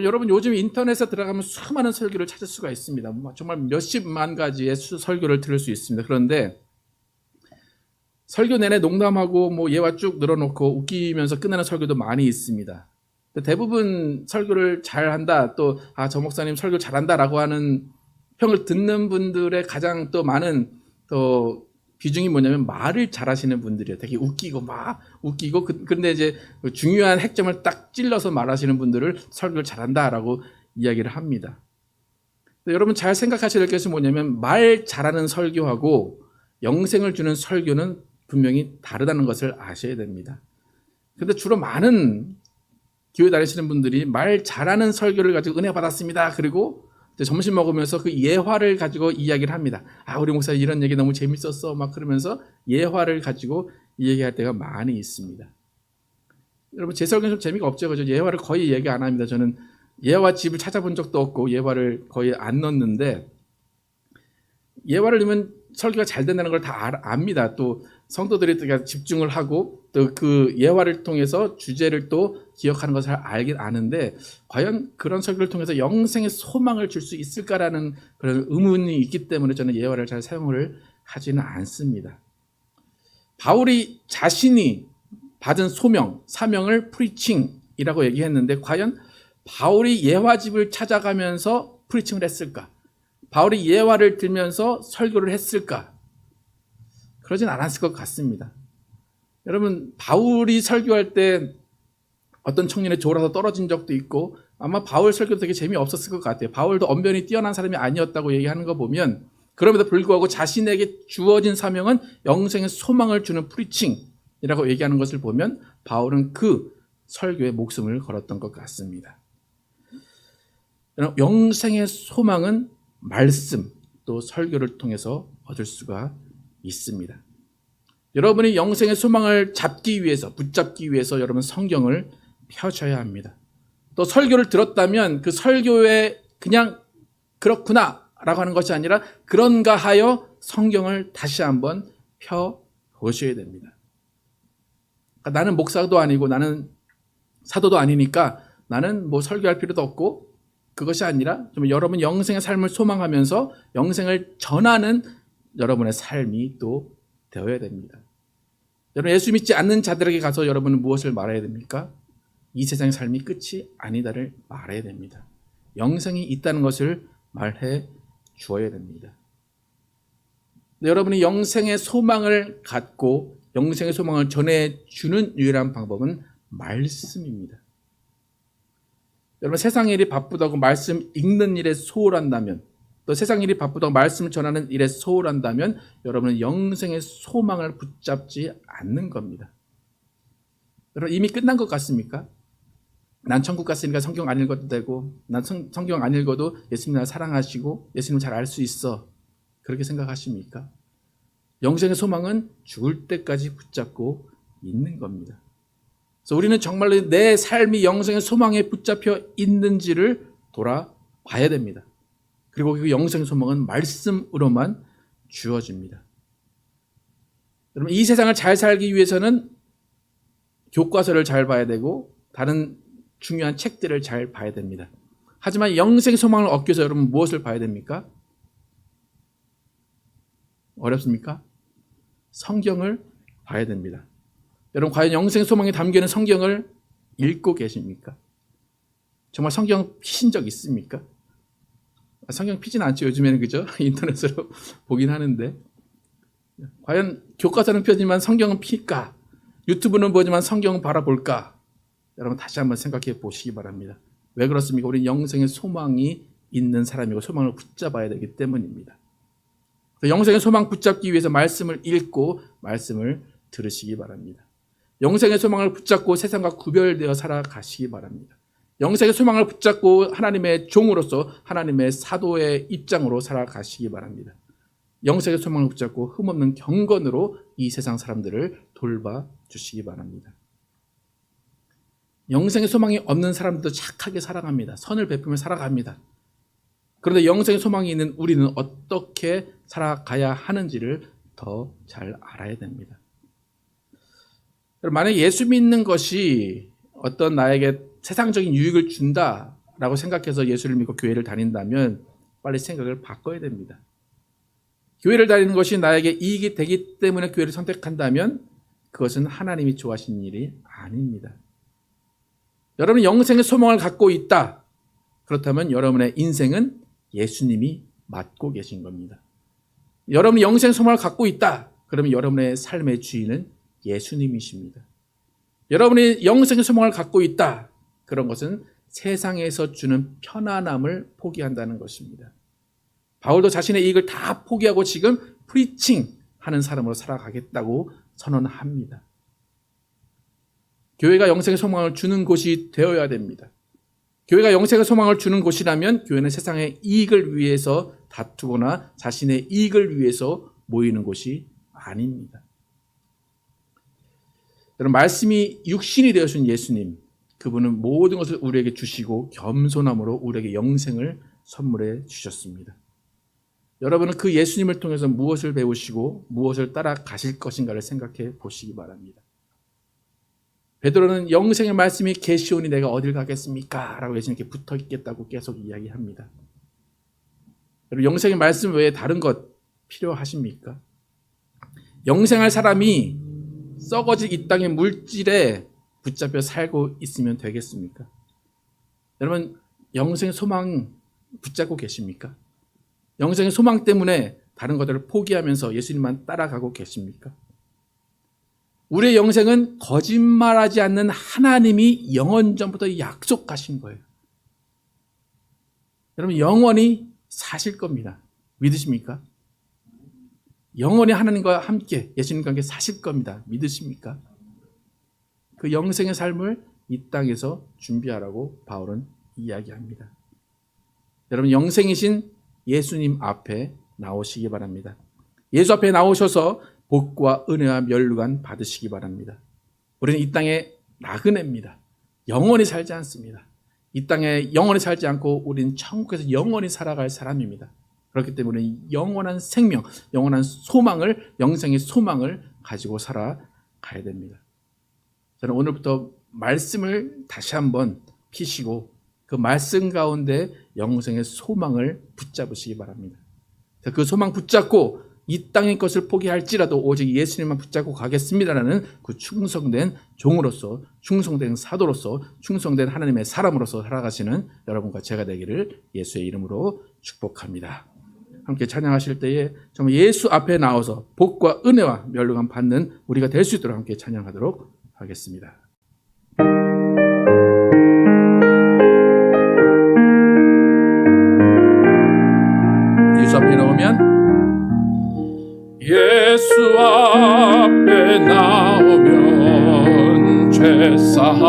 여러분 요즘 인터넷에 들어가면 수많은 설교를 찾을 수가 있습니다. 정말 몇십만 가지의 설교를 들을 수 있습니다. 그런데 설교 내내 농담하고 예화 쭉 늘어놓고 웃기면서 끝내는 설교도 많이 있습니다. 대부분 설교를 잘한다, 또 저 목사님 설교 잘한다라고 하는 평을 듣는 분들의 가장 또 많은 또 비중이 뭐냐면 말을 잘하시는 분들이에요. 되게 웃기고 그런데 이제 중요한 핵점을 딱 찔러서 말하시는 분들을 설교를 잘한다라고 이야기를 합니다. 여러분 잘 생각하셔야 될 것이 뭐냐면 말 잘하는 설교하고 영생을 주는 설교는 분명히 다르다는 것을 아셔야 됩니다. 근데 주로 많은 교회 다니시는 분들이 말 잘하는 설교를 가지고 은혜 받았습니다. 그리고 점심 먹으면서 그 예화를 가지고 이야기를 합니다. 우리 목사 이런 얘기 너무 재밌었어. 그러면서 예화를 가지고 얘기할 때가 많이 있습니다. 여러분 제 설교는 좀 재미가 없죠. 그죠? 예화를 거의 얘기 안 합니다. 저는 예화 집을 찾아본 적도 없고 예화를 거의 안 넣는데 예화를 넣으면 설교가 잘 된다는 걸 다 압니다. 또 성도들이 집중을 하고 또 그 예화를 통해서 주제를 또 기억하는 것을 알긴 아는데 과연 그런 설교를 통해서 영생의 소망을 줄 수 있을까라는 그런 의문이 있기 때문에 저는 예화를 잘 사용을 하지는 않습니다. 바울이 자신이 받은 사명을 프리칭이라고 얘기했는데 과연 바울이 예화집을 찾아가면서 프리칭을 했을까? 바울이 예화를 들면서 설교를 했을까? 그러진 않았을 것 같습니다. 여러분, 바울이 설교할 때 어떤 청년이 졸아서 떨어진 적도 있고 아마 바울 설교도 되게 재미없었을 것 같아요. 바울도 언변이 뛰어난 사람이 아니었다고 얘기하는 거 보면 그럼에도 불구하고 자신에게 주어진 사명은 영생의 소망을 주는 프리칭이라고 얘기하는 것을 보면 바울은 그 설교에 목숨을 걸었던 것 같습니다. 영생의 소망은 말씀 또 설교를 통해서 얻을 수가 있습니다. 여러분이 영생의 소망을 잡기 위해서, 붙잡기 위해서 여러분 성경을 펴셔야 합니다. 또 설교를 들었다면 그 설교에 그냥 그렇구나 라고 하는 것이 아니라 그런가 하여 성경을 다시 한번 펴보셔야 됩니다. 그러니까 나는 목사도 아니고 나는 사도도 아니니까 나는 뭐 설교할 필요도 없고 그것이 아니라 좀 여러분 영생의 삶을 소망하면서 영생을 전하는 여러분의 삶이 또 되어야 됩니다. 여러분 예수 믿지 않는 자들에게 가서 여러분은 무엇을 말해야 됩니까? 이 세상의 삶이 끝이 아니다를 말해야 됩니다. 영생이 있다는 것을 말해 주어야 됩니다. 여러분이 영생의 소망을 갖고 영생의 소망을 전해주는 유일한 방법은 말씀입니다. 여러분 세상 일이 바쁘다고 말씀 읽는 일에 소홀한다면 또 세상 일이 바쁘다고 말씀을 전하는 일에 소홀한다면 여러분은 영생의 소망을 붙잡지 않는 겁니다. 여러분 이미 끝난 것 같습니까? 난 천국 갔으니까 성경 안 읽어도 되고 난 성경 안 읽어도 예수님 날 사랑하시고 예수님 잘 알 수 있어. 그렇게 생각하십니까? 영생의 소망은 죽을 때까지 붙잡고 있는 겁니다. 그래서 우리는 정말로 내 삶이 영생의 소망에 붙잡혀 있는지를 돌아봐야 됩니다. 그리고 그 영생의 소망은 말씀으로만 주어집니다. 여러분 이 세상을 잘 살기 위해서는 교과서를 잘 봐야 되고 다른 중요한 책들을 잘 봐야 됩니다. 하지만 영생의 소망을 얻기 위해서 여러분 무엇을 봐야 됩니까? 어렵습니까? 성경을 봐야 됩니다. 여러분 과연 영생의 소망이 담겨있는 성경을 읽고 계십니까? 정말 성경 피신 적 있습니까? 성경 피진 않죠. 요즘에는 그죠? 인터넷으로 보긴 하는데 과연 교과서는 펴지만 성경은 필까? 유튜브는 보지만 성경은 바라볼까? 여러분 다시 한번 생각해 보시기 바랍니다. 왜 그렇습니까? 우리는 영생의 소망이 있는 사람이고 소망을 붙잡아야 되기 때문입니다. 영생의 소망 붙잡기 위해서 말씀을 읽고 말씀을 들으시기 바랍니다. 영생의 소망을 붙잡고 세상과 구별되어 살아가시기 바랍니다. 영생의 소망을 붙잡고 하나님의 종으로서 하나님의 사도의 입장으로 살아가시기 바랍니다. 영생의 소망을 붙잡고 흠없는 경건으로 이 세상 사람들을 돌봐주시기 바랍니다. 영생의 소망이 없는 사람들도 착하게 살아갑니다. 선을 베풀며 살아갑니다. 그런데 영생의 소망이 있는 우리는 어떻게 살아가야 하는지를 더 잘 알아야 됩니다. 만약에 예수 믿는 것이 어떤 나에게 세상적인 유익을 준다라고 생각해서 예수를 믿고 교회를 다닌다면 빨리 생각을 바꿔야 됩니다. 교회를 다니는 것이 나에게 이익이 되기 때문에 교회를 선택한다면 그것은 하나님이 좋아하시는 일이 아닙니다. 여러분이 영생의 소망을 갖고 있다. 그렇다면 여러분의 인생은 예수님이 맡고 계신 겁니다. 여러분이 영생의 소망을 갖고 있다. 그러면 여러분의 삶의 주인은 예수님이십니다. 여러분이 영생의 소망을 갖고 있다. 그런 것은 세상에서 주는 편안함을 포기한다는 것입니다. 바울도 자신의 이익을 다 포기하고 지금 프리칭 하는 사람으로 살아가겠다고 선언합니다. 교회가 영생의 소망을 주는 곳이 되어야 됩니다. 교회가 영생의 소망을 주는 곳이라면 교회는 세상의 이익을 위해서 다투거나 자신의 이익을 위해서 모이는 곳이 아닙니다. 여러분 말씀이 육신이 되어준 예수님, 그분은 모든 것을 우리에게 주시고 겸손함으로 우리에게 영생을 선물해 주셨습니다. 여러분은 그 예수님을 통해서 무엇을 배우시고 무엇을 따라가실 것인가를 생각해 보시기 바랍니다. 베드로는 영생의 말씀이 계시오니 내가 어딜 가겠습니까? 라고 예수님께 붙어 있겠다고 계속 이야기합니다. 여러분 영생의 말씀 외에 다른 것 필요하십니까? 영생할 사람이 썩어질 이 땅의 물질에 붙잡혀 살고 있으면 되겠습니까? 여러분 영생의 소망 붙잡고 계십니까? 영생의 소망 때문에 다른 것들을 포기하면서 예수님만 따라가고 계십니까? 우리의 영생은 거짓말하지 않는 하나님이 영원 전부터 약속하신 거예요. 여러분, 영원히 사실 겁니다. 믿으십니까? 영원히 하나님과 함께, 예수님과 함께 사실 겁니다. 믿으십니까? 그 영생의 삶을 이 땅에서 준비하라고 바울은 이야기합니다. 여러분, 영생이신 예수님 앞에 나오시기 바랍니다. 예수 앞에 나오셔서 복과 은혜와 면류관 받으시기 바랍니다. 우리는 이 땅에 나그네입니다. 영원히 살지 않습니다. 이 땅에 영원히 살지 않고 우리는 천국에서 영원히 살아갈 사람입니다. 그렇기 때문에 영원한 생명, 영원한 소망을, 영생의 소망을 가지고 살아가야 됩니다. 저는 오늘부터 말씀을 다시 한번 피시고 그 말씀 가운데 영생의 소망을 붙잡으시기 바랍니다. 그 소망 붙잡고 이 땅의 것을 포기할지라도 오직 예수님만 붙잡고 가겠습니다라는 그 충성된 종으로서, 충성된 사도로서, 충성된 하나님의 사람으로서 살아가시는 여러분과 제가 되기를 예수의 이름으로 축복합니다. 함께 찬양하실 때에 정말 예수 앞에 나와서 복과 은혜와 면류관 받는 우리가 될 수 있도록 함께 찬양하도록 하겠습니다. 예수 앞에 나오면 예수 앞에 나오면 죄사함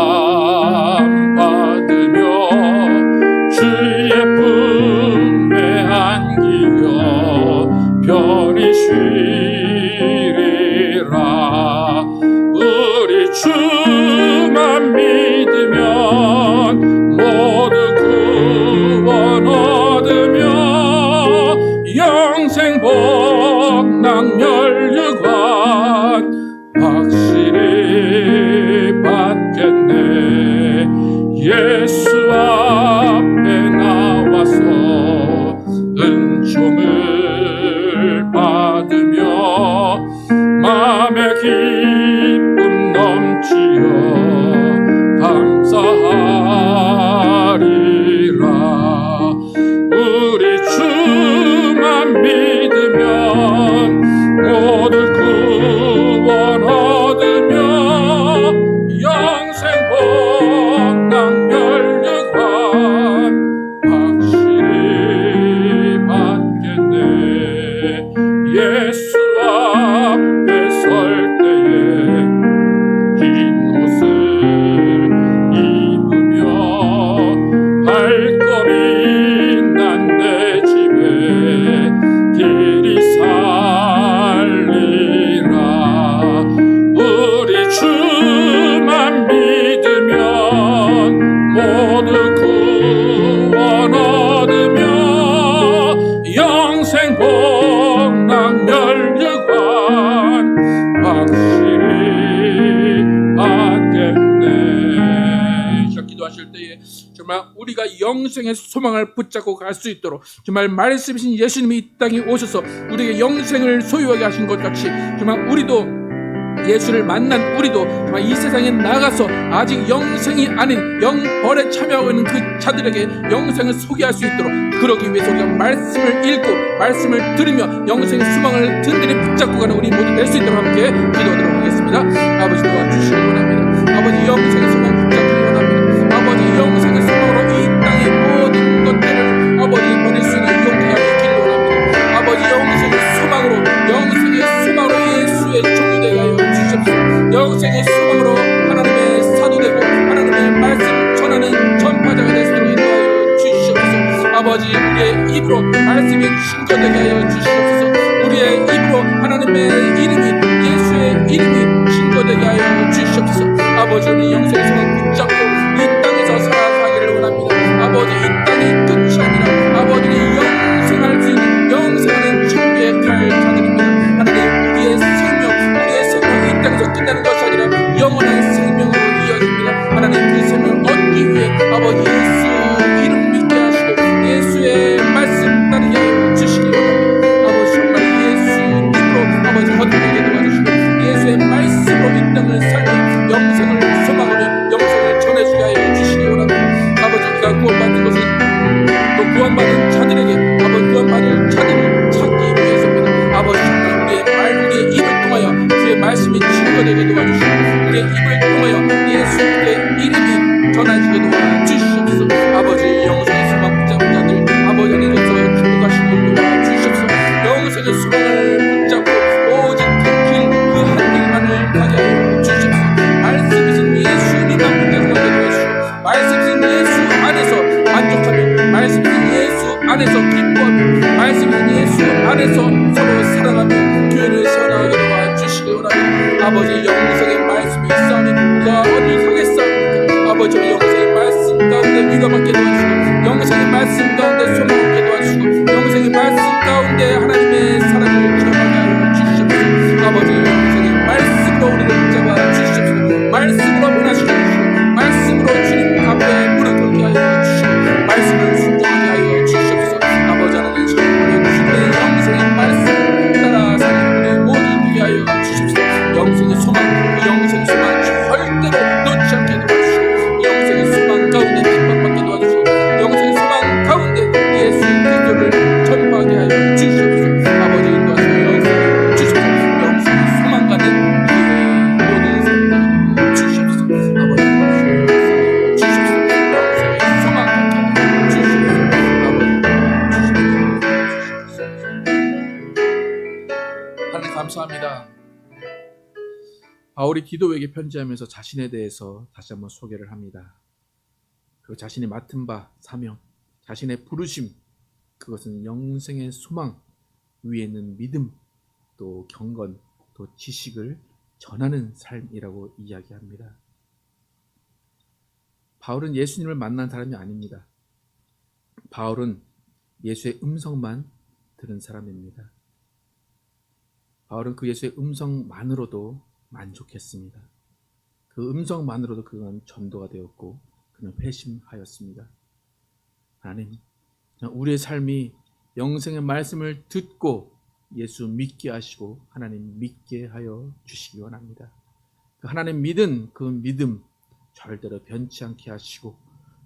받으며 주의 품에 안기어 편히 쉬리라. 우리 주만 믿으면 모두 구원 얻으며 영생 복락 면류관 확실히 받겠네. 예수 앞에 나와서 은총을 받으며 마음의 기쁨 넘치어 감사하리라. 우리 주만 믿으면 모두 구원 얻으며 영생 복락 면류관 확실히 받겠네. 예수 앞에 설 때에 흰 옷을 입으며 발걸음 난 내 집에 길이 살리라. 우리 주만 믿으면 모두 구원 얻으며 영생 복락 면류관 확실히 받겠네. 기도하실 때에 정말 우리가 영생의 소망을 붙잡고 갈 수 있도록 정말 말씀이신 예수님이 이 땅에 오셔서 우리에게 영생을 소유하게 하신 것 같이 정말 우리도 예수를 만난 우리도 정말 이 세상에 나가서 아직 영생이 아닌 영벌에 참여하고 있는 그 자들에게 영생을 소개할 수 있도록 그러기 위해서 우리가 말씀을 읽고 말씀을 들으며 영생의 소망을 든든히 붙잡고 가는 우리 모두 될 수 있도록 함께 기도하도록 하겠습니다. 아버지 도와주시기 원합니다. 아버지 영생의 소망 붙잡기 원합니다. 아버지 영생의 소망으로 이 땅의 모든 것들을 아버지 버릴 수 있는 용기가 있기를 원합니다. 아버지 영생의 소망으로 예수의 종이 되게 하여 주시옵소서. 영생의 소망으로 하나님의 사도되고 하나님의 말씀 전하는 전파자가 될 수 있도록 인도하여 주시옵소서. 아버지 우리의 입으로 말씀이 증거되게 하여 주시옵소서. 우리의 입으로 하나님의 이름이 예수의 이름이 증거되게 하여 주시옵소서. 아버지 우리 영생의 아버지 영생의 말씀 가운데 위로받게 도와주시고 영생의 말씀 가운데 소망 얻게 도와주시고 영생의 말씀 가운데 하나님의 사랑을 경험하게 하여 주시옵소서. 아버지 영생의 말씀으로 우리를 붙잡아 주시옵소서. 말씀으로 변화시켜 주시고 말씀으로 주님 앞에 무릎 꿇게 하여 주시고 말씀을 순종하게 하여 주시옵소서. 아버지 하나님 주님의 영생의 말씀 따라 사는 우리 모두 되게 하여 주시옵소서. 영생의 소망, 그 영생의 소망 절대로 놓지 않게 도와주시고 영생의 소망 가운데 핍박받게 도와주시고 영생의 소망 가운데 예수 그리스도를 전파하게 하여 주시옵소서. 아버지 인도하시고 영생을 주시옵소서. 영생의 소망 가는 우리의 모든 삶을 주시옵소서. 아버지 인도하시고 주시옵소서. 영생의 소망 가게 하여 주시옵소서. 아버지 주시옵소서. 하나님 감사합니다. 바울이 디도에게 편지하면서 자신에 대해서 다시 한번 소개를 합니다. 그 자신이 맡은 바 사명, 자신의 부르심, 그것은 영생의 소망 위에 있는 믿음, 또 경건, 또 지식을 전하는 삶이라고 이야기합니다. 바울은 예수님을 만난 사람이 아닙니다. 바울은 예수의 음성만 들은 사람입니다. 바울은 그 예수의 음성만으로도 만족했습니다. 그 음성만으로도 그는 전도가 되었고 그는 회심하였습니다. 하나님, 우리의 삶이 영생의 말씀을 듣고 예수 믿게 하시고 하나님 믿게 하여 주시기 원합니다. 그 하나님 믿은 그 믿음 절대로 변치 않게 하시고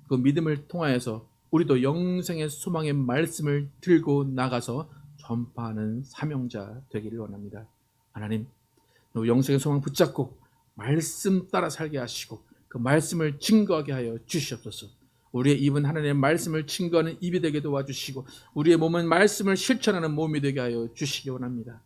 그 믿음을 통하여서 우리도 영생의 소망의 말씀을 들고 나가서 전파하는 사명자 되기를 원합니다. 하나님, 영생의 소망 붙잡고 말씀 따라 살게 하시고 그 말씀을 증거하게 하여 주시옵소서. 우리의 입은 하나님의 말씀을 증거하는 입이 되게 도와주시고 우리의 몸은 말씀을 실천하는 몸이 되게 하여 주시기 원합니다.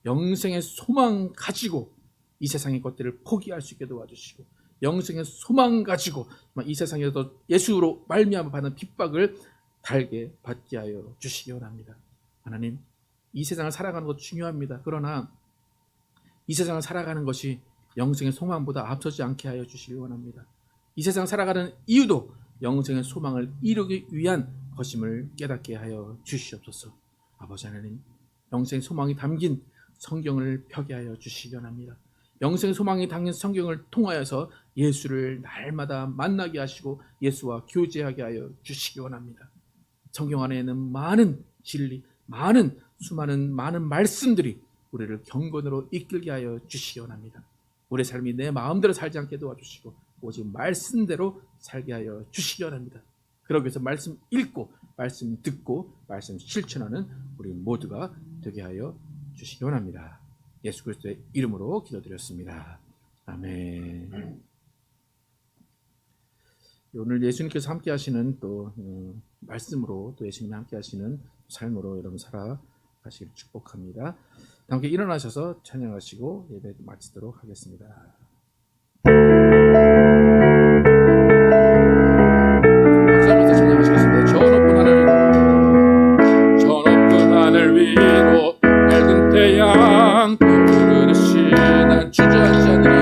영생의 소망 가지고 이 세상의 것들을 포기할 수 있게 도와주시고 영생의 소망 가지고 이 세상에서 예수로 말미암아 받는 핍박을 달게 받게 하여 주시기 원합니다. 하나님, 이 세상을 살아가는 것 중요합니다. 그러나 이 세상을 살아가는 것이 영생의 소망보다 앞서지 않게 하여 주시기 원합니다. 이 세상을 살아가는 이유도 영생의 소망을 이루기 위한 것임을 깨닫게 하여 주시옵소서. 아버지 하나님, 영생의 소망이 담긴 성경을 펴게 하여 주시기 원합니다. 영생의 소망이 담긴 성경을 통하여서 예수를 날마다 만나게 하시고 예수와 교제하게 하여 주시기 원합니다. 성경 안에 있는 많은 진리, 수많은 말씀들이 우리를 경건으로 이끌게 하여 주시기 원합니다. 우리의 삶이 내 마음대로 살지 않게 도와주시고 오직 말씀대로 살게 하여 주시기 원합니다. 그러기 위해서 말씀 읽고 말씀 듣고 말씀 실천하는 우리 모두가 되게 하여 주시기 원합니다. 예수 그리스도의 이름으로 기도드렸습니다. 아멘. 오늘 예수님께서 함께 하시는 또 말씀으로 또 예수님이 함께 하시는 삶으로 여러분 살아가시길 축복합니다. 함께 일어나셔서 찬양하시고 예배 마치도록 하겠습니다. 감사하면서 찬양하시겠습니다. 저 높은 하늘 위로 밝은 태양 떠오르듯이 난 주저앉지 않으리.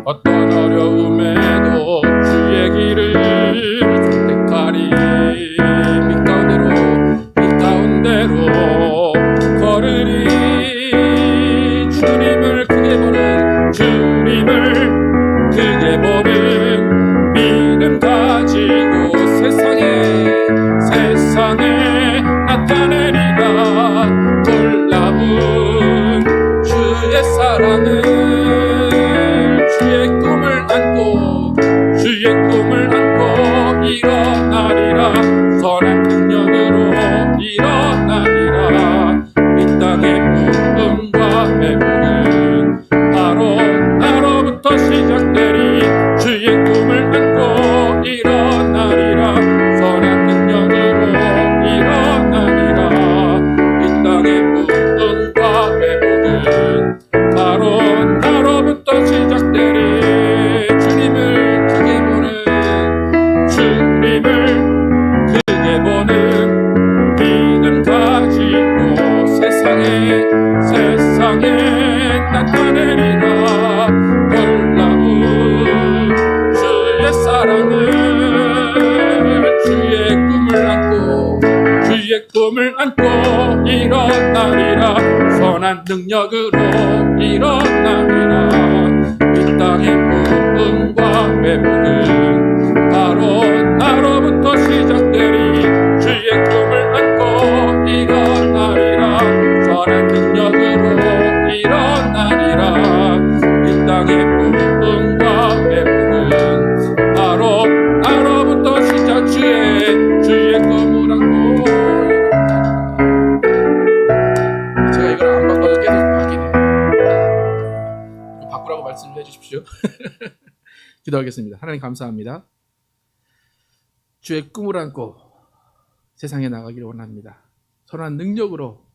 어떤 어려움에도 주의 길을 선택하리. 밑가운데로 걸으리. 주님을 크게 보는 믿음 가지고 세상에 나타내리라. 놀라운 주의 사랑을 주의 꿈을 안고 일어나리라. 선한 능력으로 일어나리라. 이 땅의 부흥과 회복은 바로 나로부터 시작되리. 주의 꿈을 안고 일어나리라. 선한 능력으로 일어나리라. 이 땅의 부흥과 회복은 바로 나로부터 시작되리. 주님을 크게 보는 믿음 가지고 세상에 땅에 나타내리라. 놀라운 주의 사랑을, 주의 꿈을 안고 일어나리라. 선한 능력으로 일어나리라. 이 땅의 부흥과 회복은 바로 나로부터 시작되리. 주의 꿈을 안고 일어나리라. 선한 능력으로 일어나리라. 이 땅의 부흥과 회복은 바로 나로부터 시작. 주의 꿈을 안고 일어나리라. 제가 이걸 안 바꿔도 계속 바뀌네요. 바꾸라고 말씀해 주십시오. 기도하겠습니다. 하나님 감사합니다. 주의 꿈을 안고 세상에 나가기를 원합니다. 선한 능력으로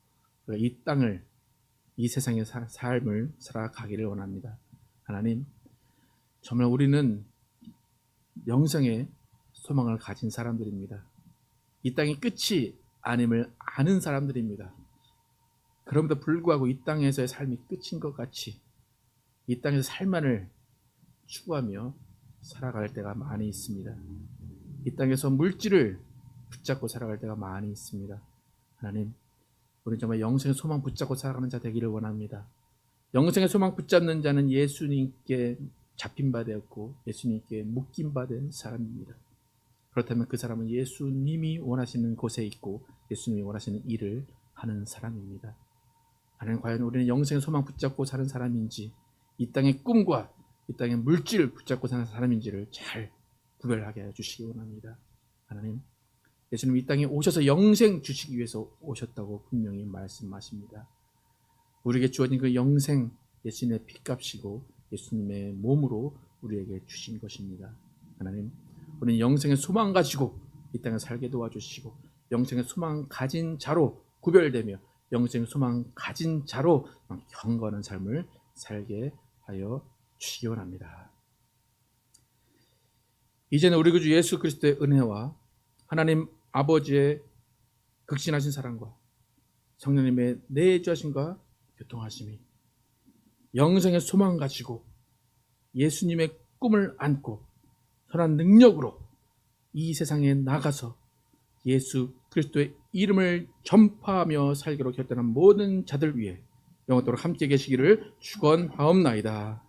이 땅을, 이 세상의 삶을 살아가기를 원합니다. 하나님, 정말 우리는 영생의 소망을 가진 사람들입니다. 이 땅의 끝이 아님을 아는 사람들입니다. 그럼에도 불구하고 이 땅에서의 삶이 끝인 것 같이 이 땅에서 삶만을 추구하며 살아갈 때가 많이 있습니다. 이 땅에서 물질을 붙잡고 살아갈 때가 많이 있습니다. 하나님, 우리는 정말 영생의 소망 붙잡고 살아가는 자 되기를 원합니다. 영생의 소망 붙잡는 자는 예수님께 잡힌 바 되었고 예수님께 묶인 바 된 사람입니다. 그렇다면 그 사람은 예수님이 원하시는 곳에 있고 예수님이 원하시는 일을 하는 사람입니다. 하나님, 과연 우리는 영생의 소망 붙잡고 사는 사람인지, 이 땅의 꿈과 이 땅의 물질을 붙잡고 사는 사람인지를 잘 구별하게 해주시기 원합니다. 하나님, 예수님 이 땅에 오셔서 영생 주시기 위해서 오셨다고 분명히 말씀하십니다. 우리에게 주어진 그 영생, 예수님의 피값이고 예수님의 몸으로 우리에게 주신 것입니다. 하나님, 우리는 영생의 소망 가지고 이 땅에 살게 도와주시고 영생의 소망 가진 자로 구별되며 영생의 소망 가진 자로 경건한 삶을 살게 하여 주시기 원합니다. 이제는 우리 구주 예수 그리스도의 은혜와 하나님 아버지의 극진하신 사랑과 성령님의 내주하심과 교통하심이 영생의 소망 가지고 예수님의 꿈을 안고 선한 능력으로 이 세상에 나가서 예수 그리스도의 이름을 전파하며 살기로 결단한 모든 자들 위해 영원토록 함께 계시기를 축원하옵나이다.